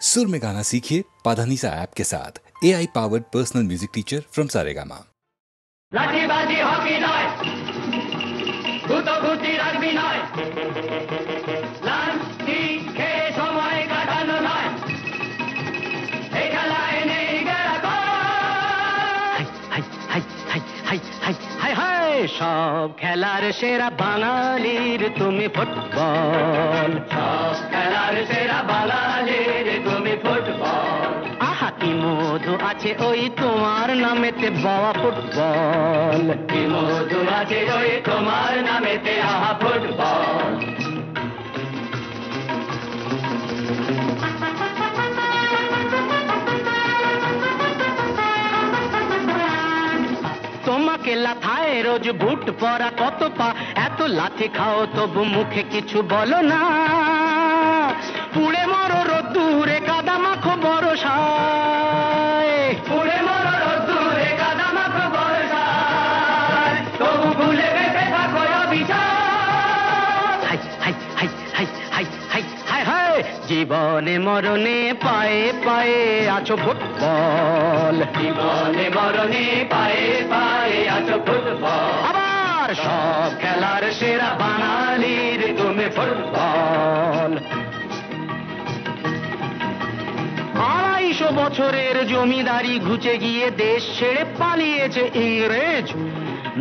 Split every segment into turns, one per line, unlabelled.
सुर में गाना सीखिए पाधानीसा ऐप के साथ। AI powered personal music teacher from Saregama.
লাঠি বাজি হকি নয়, গুটি রাখবি নয়, লাঠি খেয়ে সময় কাটানো নয়, এই খেলায় নেই সব খেলার সেরা বাঙালির তুমি ফুটবল, সব খেলার সেরা বাঙালির তুমি ফুটবল। আহা কি মধু আছে ওই তোমার নামেতে বাবা ফুটবল, কি মধু আছে ওই তোমার নামেতে আহা ফুটবল। তোমাকে লাথায় রোজ বুট পরা কত পা, এত লাথি খাও তবু মুখে কিছু বলো না, পুড়ে মরো রোদ্দুরে কাদা মাখো বরসায়, পুড়ে মরো রোদ্দুরে কাদা মাখো বরসায়, তবু ভুলে বেঁচে থাকো অবিচার। হাই হাই হাই হাই হাই হাই হাই হাই, জীবনে মরণে পায়ে পায়ে আছো ফুটবল, জীবনে মরণে পায়ে পায়ে আছো ফুটবল। আবার সব খেলার সেরা বাঙালির তুমি ফুটবল। 250 বছরের জমিদারি ঘুচে গিয়ে দেশ ছেড়ে পালিয়েছে ইংরেজ,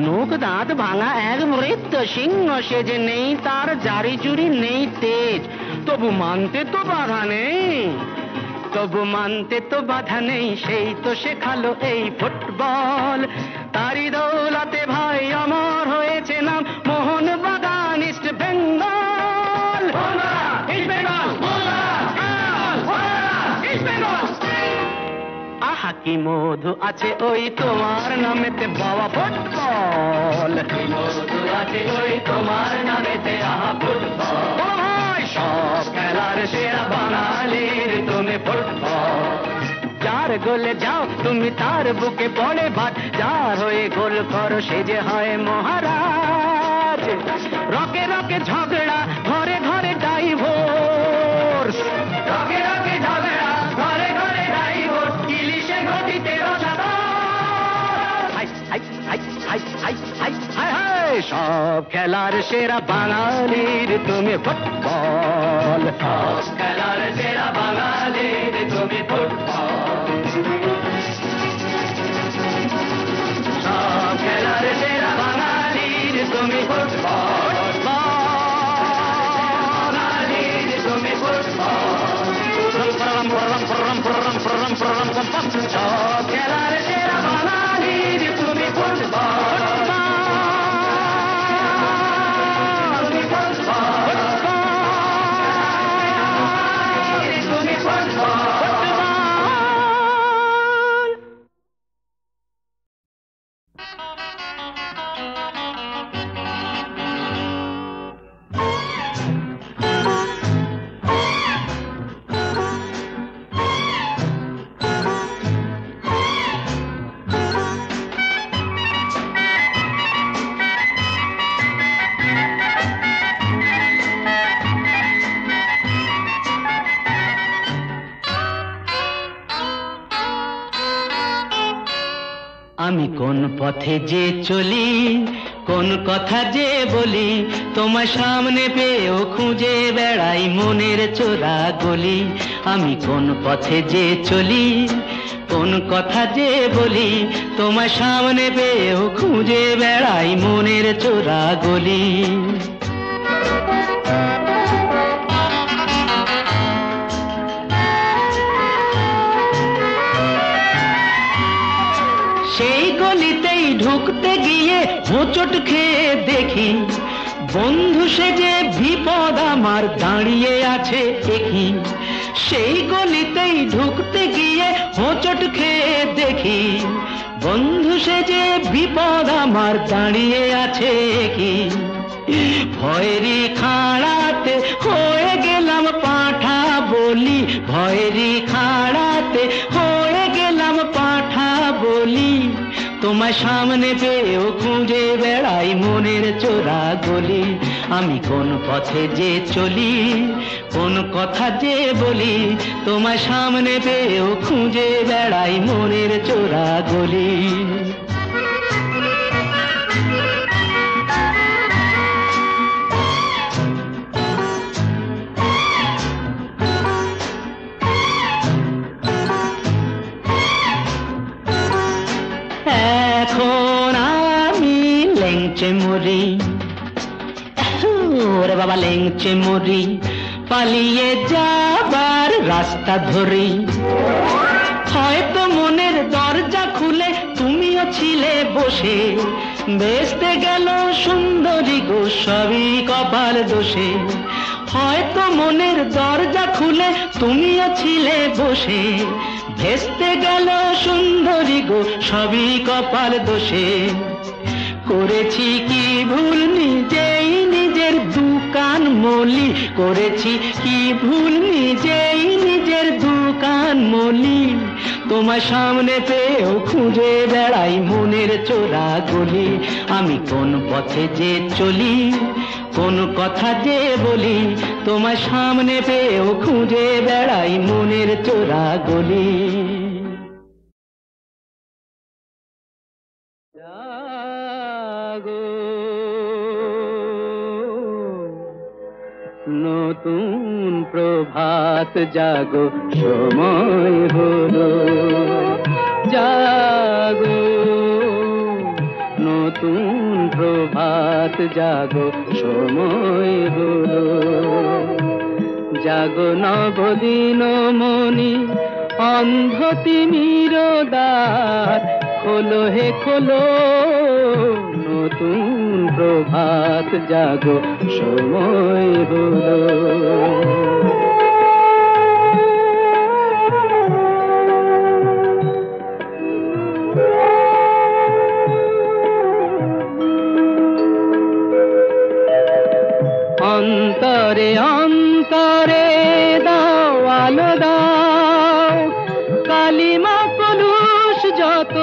নোক দাঁত ভাঙা এক মৃত সিংহ সেজে, নেই তার জারি জুরি নেই তেজ, তবু মানতে তো বাধা নেই, তবু মানতে তো বাধা নেই, সেই তো শেখালো এই ফুটবল। তারি দৌলতে ভাই অমর হয়েছে নাম মোহনবাগান ইস্ট বেঙ্গল। আহা কি মধু আছে ওই তোমার নামেতে বাবা ফুটবল, কি মধু আছে ওই তোমার নামেতে আহা ফুটবল। সব খেলার সেরা বাঙালির তুমি ফুটবল। যার গোলে যাও তুমি তার বুকে পড়ে ভাত, যার হয়ে গোল করো সে যে হয় মহারাজ। রকে রকে ঝগড়া ঘরে ঘরে ডাইভোর্স, রকে রকে ঝগড়া ঘরে ঘরে ডাইভোর্স, ইলিশে ঘটিতে রসাদা। হাই হাই হাই হাই হাই হাই হাই হাই, সব খেলার সেরা বাঙালির তুমি ফুটবল, সব খেলার সেরা বাঙালির তুমি ফুটবল। সব খেলার সেরা বাঙালির তুমি ফুটবল, বাঙালির তুমি ফুটবল। সব খেলার সেরা বাঙালির তুমি ফুটবল। আমি কোন পথে যে চলি, কোন কথা যে বলি, তোমার সামনে পেয়েও খুঁজে বেড়াই মনের চোরা গলি। আমি কোন পথে যে চলি, কোন কথা যে বলি, তোমার সামনে পেয়েও খুঁজে বেড়াই মনের চোরা গলি। সেই গলিতেই ঢুকতে গিয়ে হোঁচট খেয়ে দেখি, বন্ধু সেজে বিপদ আমার দাঁড়িয়ে আছে একই। সেই গলিতেই ঢুকতে গিয়ে হোঁচট খেয়ে দেখি, বন্ধু সেজে বিপদ আমার দাঁড়িয়ে আছে কি। ভয়েরই খাড়াতে হয়ে গেলাম পাঁঠা বলি, ভয়েরই খাড়াতে হয়ে গেলাম পাঁঠা বলি, তোমায় সামনে পেয়েও খুঁজে বেড়াই মনের চোরা গলি। আমি কোন পথে যে চলি, কোন কথা যে বলি, তোমায় সামনে পেয়েও খুঁজে বেড়াই মনের চোরা গলি। এখন আমি লেংচে মরি, ওরে বাবা লেংচে মরি, পালিয়ে যাবার রাস্তা ধরি। হয়তো মনের দরজা খুলে তুমিও ছিলে বসে, বেসতে গেল সুন্দরী গো সবই কপাল দোষে। হয়তো মনের দরজা খুলে তুমিও ছিলে বসে, ভেস্তে গেল সুন্দরী গো সবই কপাল দোষে। করেছি কি ভুল নিজেই নিজের দুকান মলি, করেছি কি ভুল নিজেই নিজের দুকান মলি। তোমার সামনে পেয়েও খুঁজে বেড়াই মনের চোরা গলি। আমি কোন পথে যে চলি, কোন কথা যে বলি, তোমার সামনে পেয়েও খুঁজে বেড়াই মনের চোরা গলি। জাগো নতুন প্রভাত জাগো, সময় হলো। জাগো নতুন প্রভাত জাগো, সময় হলো। জাগো নবদিন মনি অন্ধ তিমির দ্বার, খোলো হে খোলো নতুন প্রভাত জাগো, সময় হলো। অন্তরে অন্তরে দাও আলো দাও, কালিমা কলুষ যত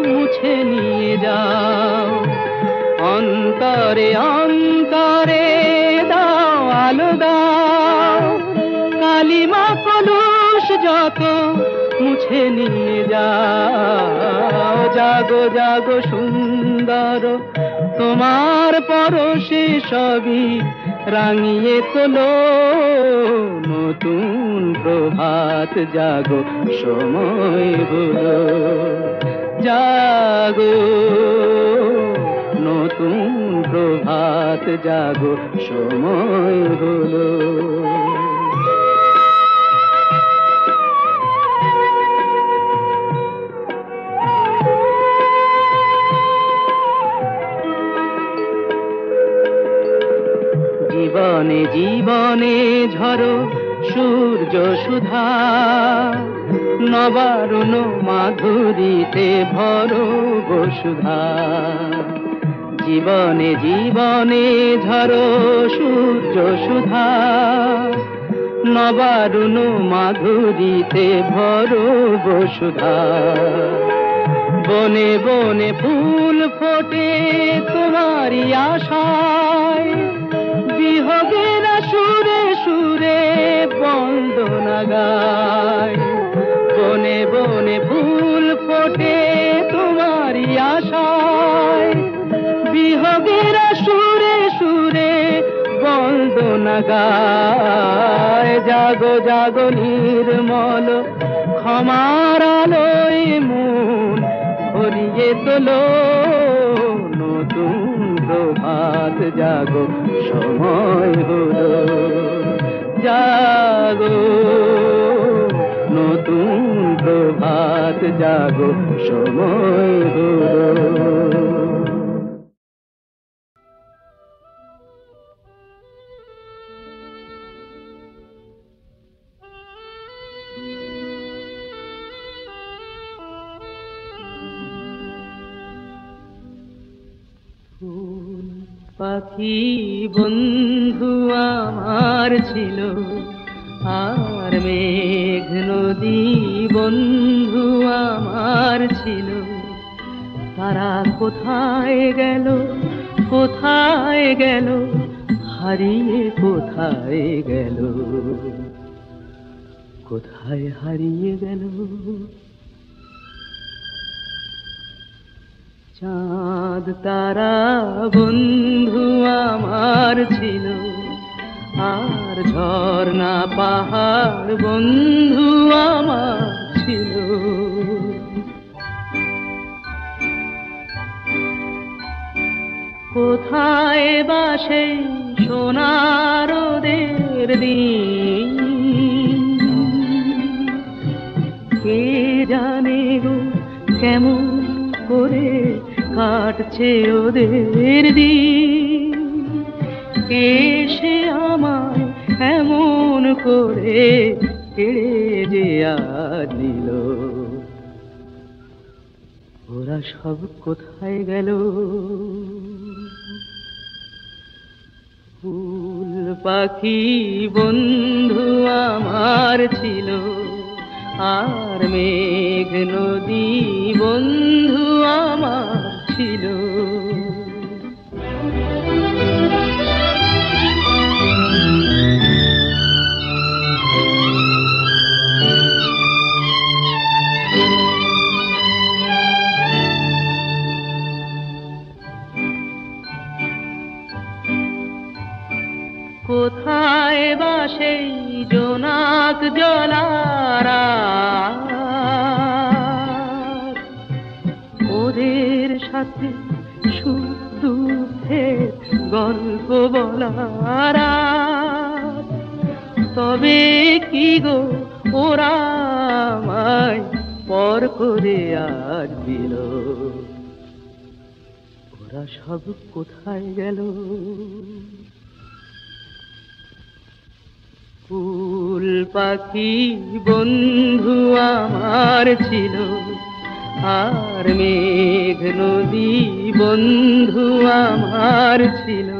মুছে নিয়ে যাও। অন্তরে অন্তরে দাও আলো দাও, কালিমা কলুষ যত মুছে নিয়ে যাও। জাগো জাগো সুন্দর তোমার পরশে সবই রাঙিয়ে তোলো, নতুন প্রভাত জাগো, সময় হলো। জাগো নতুন প্রভাত জাগো, সময় হলো। জীবনে জীবনে ঝরো সূর্য সুধা, নবারুণ মাধুরীতে ভরো বসুধা। জীবনে জীবনে ঝরো সূর্য সুধা, নবারুণ মাধুরীতে ভরো বসুধা। বনে বনে ফুল ফোটে তোমারই আশায়, বিহগের সুরে সুরে বন্দনা গায়। বনে বনে ফুল ফোটে তোমারই আশায়, বিহগের সুরে সুরে বন্দনা গায়। জাগো জাগো নির্মল ক্ষমার আলোয় মন ভরিয়ে তোলো, নতুন প্রভাত জাগো, সময় হলো। জাগো নতুন প্রভাত জাগো, সময় হলো। পাখি বন্ধু আমার ছিল, আর মেঘ নদী বন্ধু আমার ছিল। তারা কোথায় গেল, কোথায় গেল, হারিয়ে কোথায় গেল, কোথায় হারিয়ে গেল। চাঁদ তারা বন্ধু আমার ছিল, আর ঝর্ণা পাহাড় বন্ধু আমার ছিল। কোথায় বা সেই সোনার রোদের দিন, কে জানে গো কেমন করে কাটছে ওদের দিন। কে সে আমায় এমন করে কেড়ে যে আজ নিল, ওরা সব কোথায় গেল। ফুল পাখি বন্ধু আমার ছিল, আর মেঘ নদী বন্ধু আমার ছিল। কোথায় বা সেই জোনাক জলারা, ওদের সাথে সুখ দুঃখের গল্প বলারা। তবে কি গো ওরা আমায় পর করে আজ দিল, ওরা সব কোথায় গেল। ফুল পাখি বন্ধু আমার ছিল, আর মেঘ নদী বন্ধু আমার ছিল।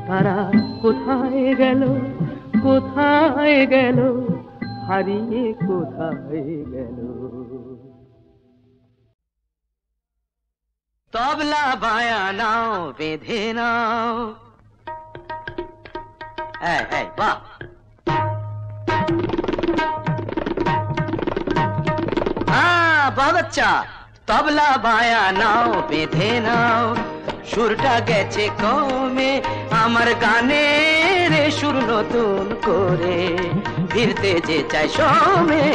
তারা কোথায় গেল, কোথায় গেল, হারিয়ে কোথায় গেল। তবলা বায়া নাও বেঁধে নাও, বাহ। बहुत अच्छा। তবলা বায়া নাও বেঁধে নাও, সুরটা গেছে কমে আমার গানের সুর নতুন করে ফিরতে যে চাই সমে।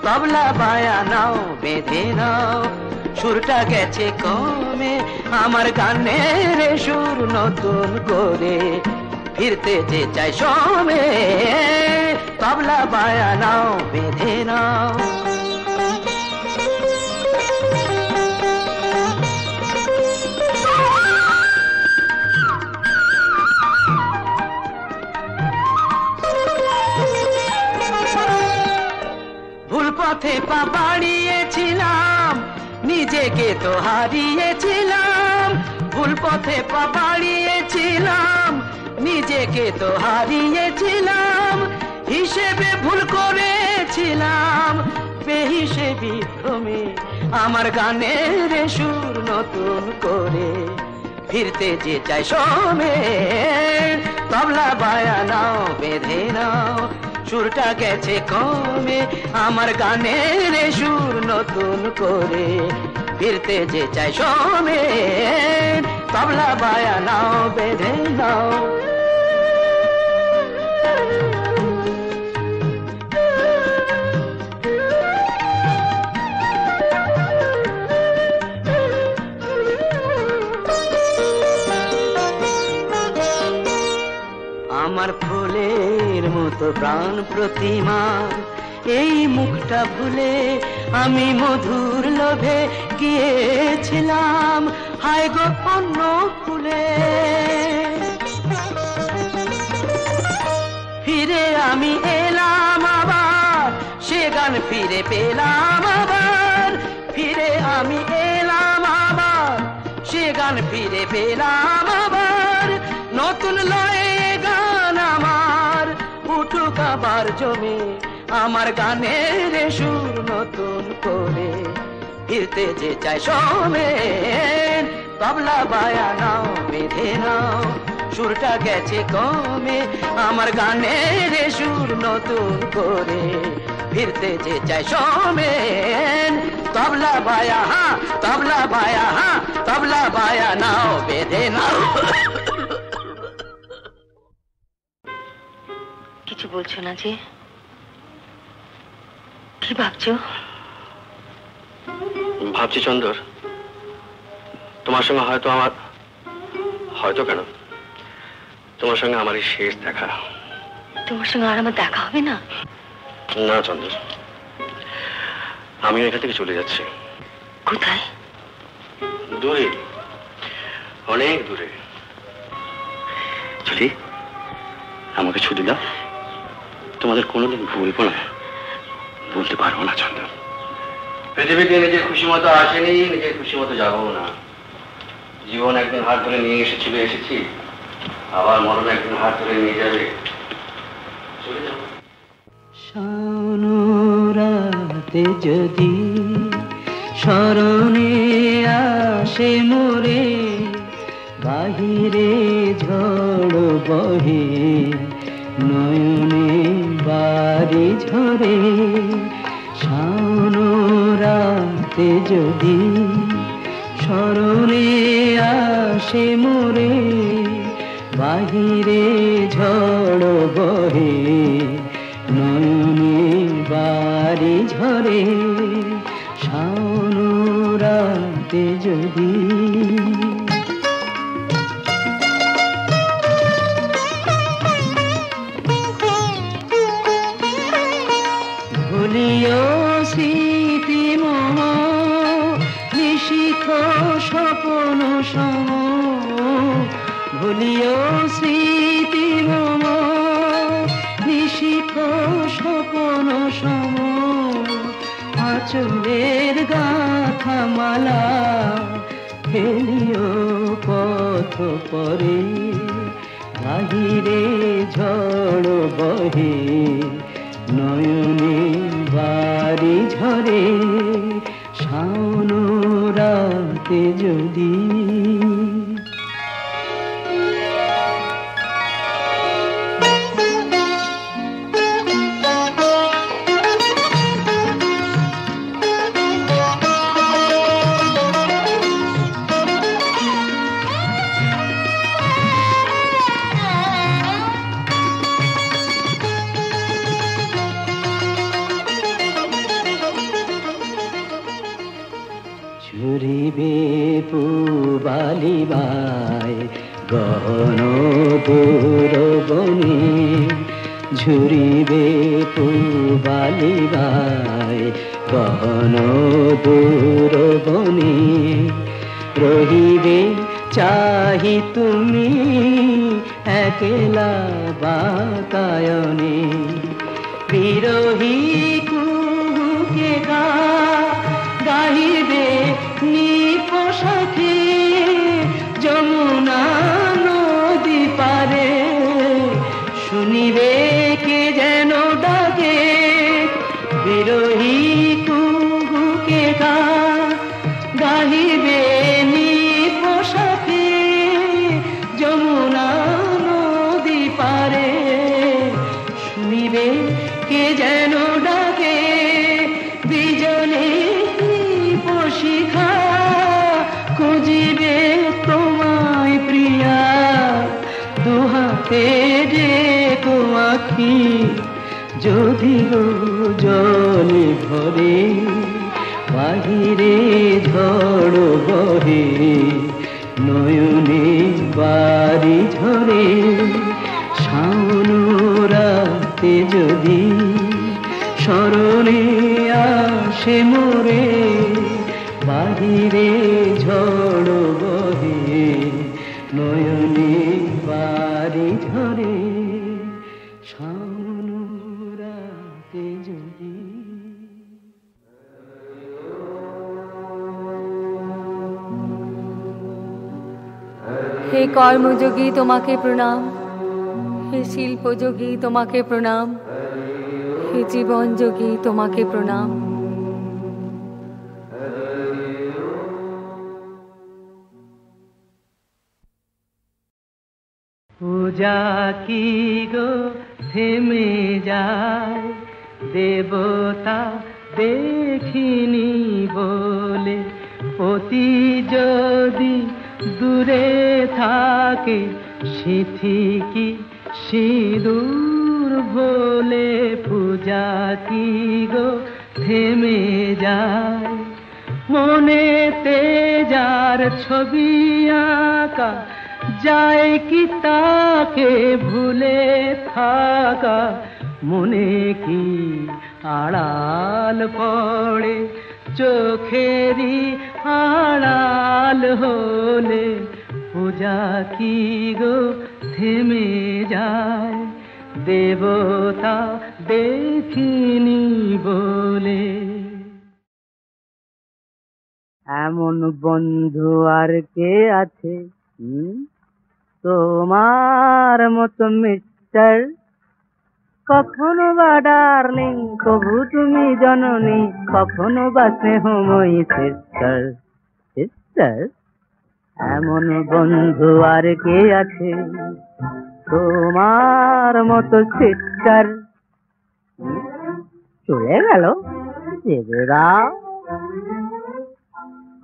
তবলা বায়া নাও বেঁধে নাও, সুরটা গেছে কমে আমার গানের সুর নতুন করে ফিরতে যে চাই সমে। তবলা বায়া নাও বেঁধে নাও। ভুল পথে পা বাড়িয়েছিলাম, নিজেকে তো হারিয়েছিলাম। ভুল পথে পা বাড়িয়েছিলাম, নিজেকে তো হারিয়েছিলাম। হিসেবে ভুল করেছিলাম, বেহিসেবি ভ্রমে আমার গানের সুর নতুন করে ফিরতে যে চাই সমে। তবলা বায়া নাও বেঁধে নাও, সুরটা গেছে কমে আমার গানের সুর নতুন করে ফিরতে যে চাই সমে। তবলা বায়া নাও বেঁধে নাও। আমার ফুলের মতো প্রাণ প্রতিমা, এই মুখটা ভুলে আমি মধুর লোভে গিয়েছিলাম হায় গো অন্য ফুলে। ফিরে আমি এলাম আবার, সে গান ফিরে পেলাম আবার। ফিরে আমি এলাম আবার, সে গান ফিরে পেলাম আবার। নতুন লয়ে গান আমার উঠুক আবার জমে, আমার গানের সুর নতুন করে ফিরতে যে চায় সোমেন তবলা বায়া নাও বেঁধে নাও সুরটা গেছে কমে আমার গানের সুর নতুন করে ফিরতে যে চায় সোমেন তবলা বায়া হ্যাঁ তবলা বায়া হ্যাঁ তবলা বায়া নাও বেঁধে নাও।
কিছু বলছো না যে? কি ভাবছো?
ভাবছি চন্দর, তোমার সঙ্গে হয়তো আমার, হয়তো কেন, তোমার সঙ্গে আমার এই শেষ দেখা।
তোমার সঙ্গে আর আমার দেখা হবে না?
না চন্দর, আমি এখান থেকে চলে যাচ্ছি।
কোথায়?
দূরে, অনেক দূরে। চলি, আমাকে ছুটি দাও। তোমাদের কোনোদিন ভুলবো না, বলতে পারবো না চন্দর। পৃথিবীতে নিজের খুশি মতো আসেনি, নিজের খুশি মতো যাবো না। জীবন একদিন হাত ধরে নিয়ে এসেছিল, এসেছি, আবার মরণ একদিন হাত ধরে নিয়ে যাবে, চলে যাবো।
শানুরাতে যদি স্মরণে আসে মোরে বাহিরে ঝড় বহে নয়নে বাড়ি ঝরে শানুরাতে যদি স্মরণে আসে মোরে বাহিরে ঝড় বহে নয়নে বাড়ি ঝরে শানুরাতে যদি ভুলিও স্মৃতি মোহ নিশিখ স্বপন সম ভুলিও স্মৃতি মোহ নিশিখ স্বপন সম আঁচলের গাথা মালা ফেলিও পথ পরে বাহিরে ঝড় বহে নয়নে বাড়ি ঝরে শানুরাতে যদি ঝুরিবে পুবালিবায় গহন দূর বনে ঝুরিবে পুবালিবায় গহন দূর বনে রহিবে চাহি তুমি একলা বাতায়নে বিরহী কুহুকে গাহিবে নিপোষাখে যমুনা নদী পারে শুনিবে কে যেন ডাকে বিরহী কুহুকে গাহিবে নিপোষাখে যমুনা নদী পারে শুনিবে কে যেন ডাকে বিজনে শিখা খুঁজিবে তোমায় প্রিয়া দুহাতে ডেকো আখি যদি জলে ভরে বাহিরে ঝড় বহে নয়নে বাড়ি ঝরে শানুরাতে যদি স্মরণে আসে মোরে বাহিরে ঝড় বহে নয়নে বাড়ি ঝরে শানুরাতে যদি
হে কর্মযোগী তোমাকে প্রণাম, হে শিল্পযোগী তোমাকে প্রণাম, হে জীবনযোগী তোমাকে প্রণাম।
পূজা কি গো থেমে যায়, দেবতা দেখিনি বলে। পতি যদি দূরে থাকে, সিথি কি সিঁদুর ভোলে। পূজা কি গো থেমে যায়, মনেতে যার ছবি আঁকা, যায় কি তাকে ভুলে থাকা। মনে কি আড়াল পড়ে, চোখেরই আড়াল হলে। পূজা কি গো থেমে যায়, দেবতা দেখিনি বলে। এমন বন্ধু আর কে আছে তোমার মতো মিস্টার? কখনো বা ডার্লিং, কবু তুমি জননী, কখনো বা স্নেহময়ী সিস্টার। সিস্টার, এমন বন্ধু আর কে আছে তোমার মতো সিস্টার? চলে গেল, দেবদাস।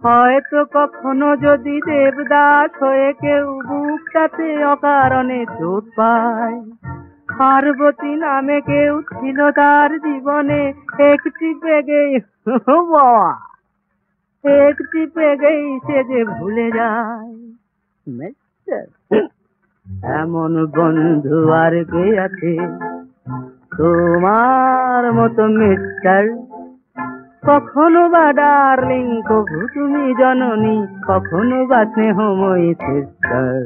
হয়তো কখনো যদি দেবদাস হয়ে কেউ বুকটাতে অকারণে চোট পায়, পার্বতী নামে কেউ ছিল তার জীবনে, একটি পেগেই বাবা, একটি পেগেই সে যে ভুলে যায়। এমন বন্ধু আর কে আছে তোমার মতো মিস্টার? কখনো বা ডার্লিং, কবু তুমি জননী, কখনো বা স্নেহময়ী সিস্টার।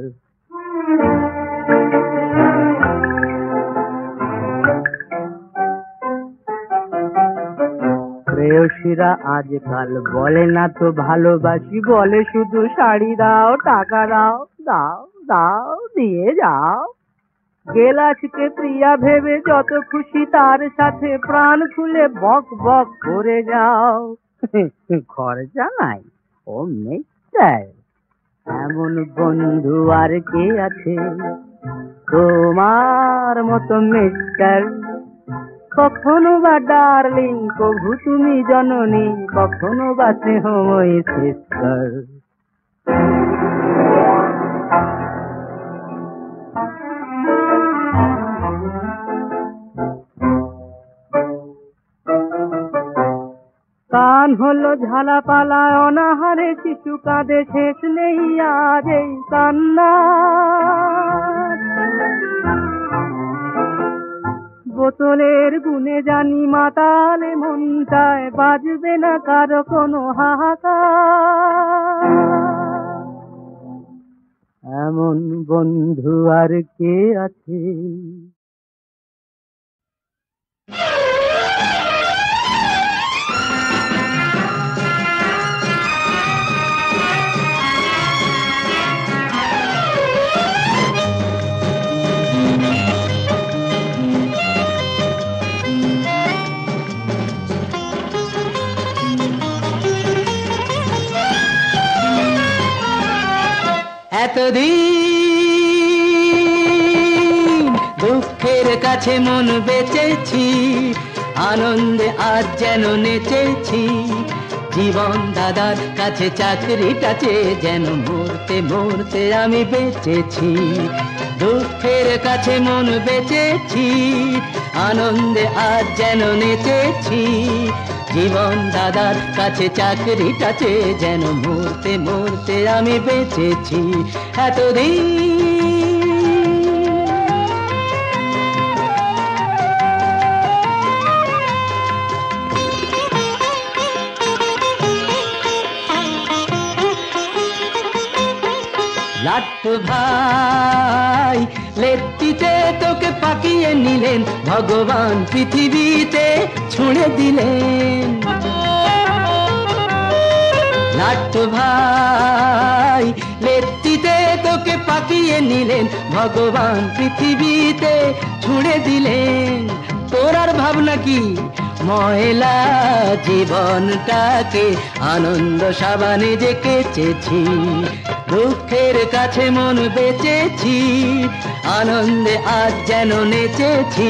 প্রেয়সীরা আজকাল বলে না তো ভালোবাসি, বলে শুধু শাড়ি দাও, টাকা দাও, দাও দাও দিয়ে যাও। গেলাসকে প্রিয়া ভেবে যত খুশি তার সাথে প্রাণ খুলে বক বক করে যাও। খরচা নাই ও মিস্টার। এমন বন্ধু আর কে আছে তোমার মতো মিস্টার? কখনো বা ডার্লিং, কবু তুমি জননী, কখনো বা স্নেহময়ী সিস্টার। কান হলো ঝালাপালা, অনাহারে শিশু কাঁদে, শেষ নেই আজ এই কান্না। বোতলের গুনে জানি মাতালে মনটায়, বাজবে না কারো কোনো হাহাকার। এমন বন্ধু আর কে আছে? এতদিন দুঃখের কাছে মন বেচেছি, আনন্দে আজ যেন নেচেছি। জীবন দাদার কাছে চাকরিটা চেয়ে যেন মরতে মরতে আমি বেঁচেছি। দুঃখের কাছে মন বেচেছি, আনন্দে আজ যেন নেচেছি। জীবন দাদার কাছে চাকরিটা চেয়ে যেন মরতে মরতে আমি বেঁচেছি এতদিন। লাট্টু ভাই লেট্টিতে তোকে পাকিয়ে নিলেন, ভগবান পৃথিবীতে ছুঁড়ে দিলেন। লাট্টু ভাই লেট্টিতে তোকে পাকিয়ে নিলেন, ভগবান পৃথিবীতে ছুঁড়ে দিলেন। তোর আর ভাবনা কি, ময়লা জীবনটাকে আনন্দ সাবানে যে কেচেছি, দুঃখের কাছে মন বেচেছি, আনন্দে আজ যেন নেচেছি।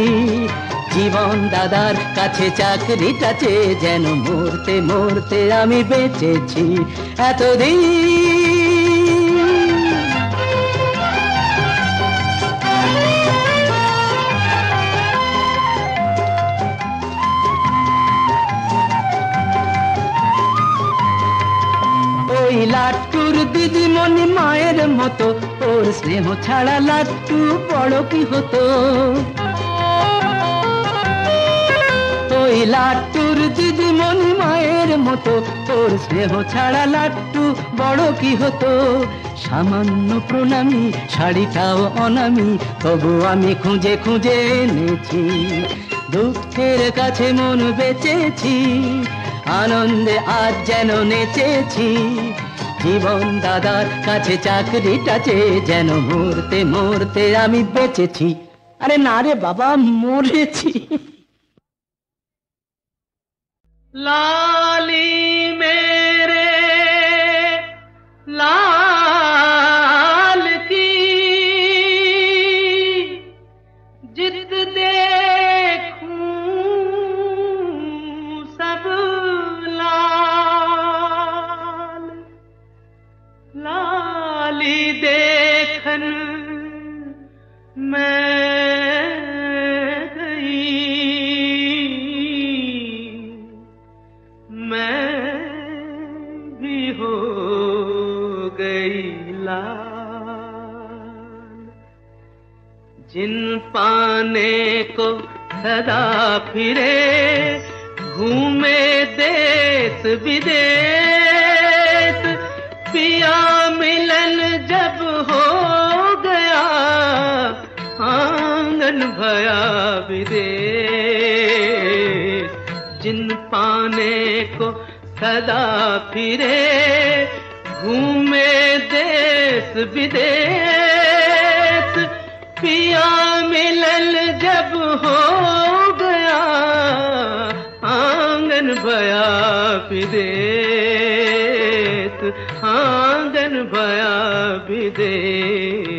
জীবন দাদার কাছে চাকরিটা চেয়ে যেন মরতে মরতে আমি বেঁচেছি এতদিন। ওই লাট্টুর দিদিমণি মায়ের মতো, ওর স্নেহ ছাড়া লাট্টু বড় কি হতো। ওই লাট্টুর দিদিমণি মায়ের মতো, ওর স্নেহ ছাড়া লাট্টু বড় কি হতো। সামান্য প্রণামী শাড়িটাও অনামি, তবু আমি খুঁজে খুঁজে এনেছি। দুঃখের কাছে মন বেচেছি, আনন্দে আজ যেন নেচেছি। জীবন দাদার কাছে চাকরিটা চেয়ে যেন মরতে মরতে আমি বেঁচেছি। আরে না রে বাবা, মরেছি।
लाली मेरे लाल की जिद देखूं सब लाल, लाली देखन मैं जिन पाने को सदा फिरे घूमे देश विदेश, पिया मिलन जब हो गया आंगन भया विदेश। जिन पाने को सदा फिरे घूमे देश विदेश, पिया मिलन जब हो गया आंगन भया विदेश, आंगन भया विदेश।